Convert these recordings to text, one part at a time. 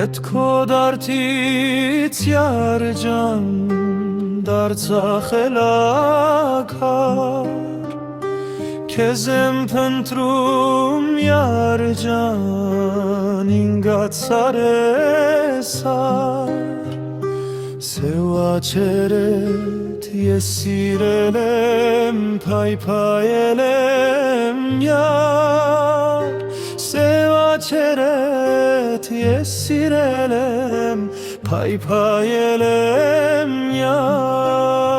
Էդ քո դարդից յարջան դարձա խելաքար Քեզ եմ փնտրում յարջան ինգած սարեսար Սև աչերդ ես սիրել եմ փայփայել եմ յար Սև աչերդ ես սիրել եմ փայփայել եմ յար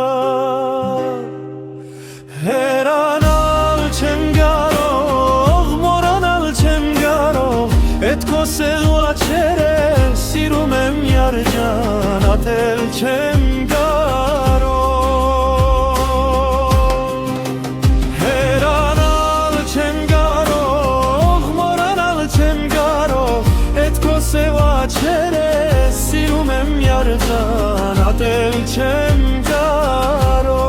Հեռանալ չեմ կարող, մոռանալ չեմ կարող Էդ քո սև աչերդ սիրում եմ յարջան ատել չեմ Սիրում եմ յարջան, ատել չեմ կարող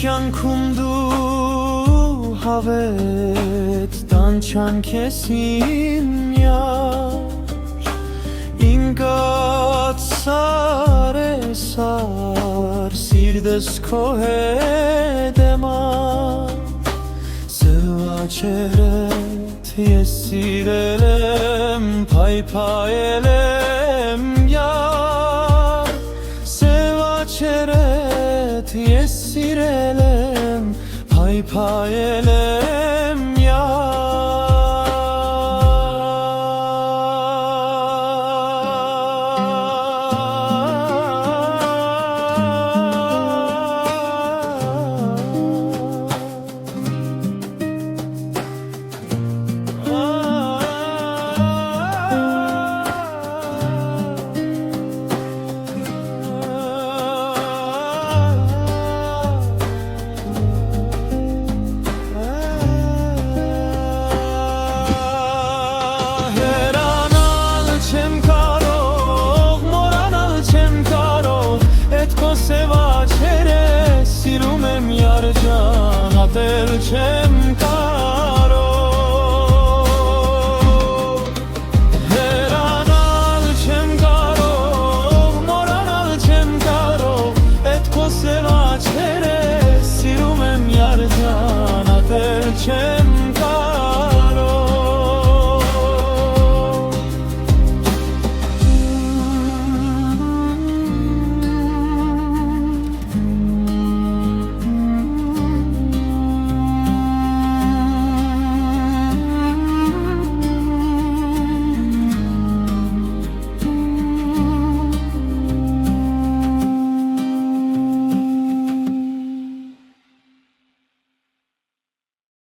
Կյանքում դու հավետ տանչան քեզ իմ յար Ինգած սարեսար սիրտս քո հետ եմ Սև աչերդ ես սիրել եմ փայփայել եմ յար Սև աչերդ ես սիրել եմ փայփայել եմ Սև աչերդ սիրում եմ յարջան ատել չեմ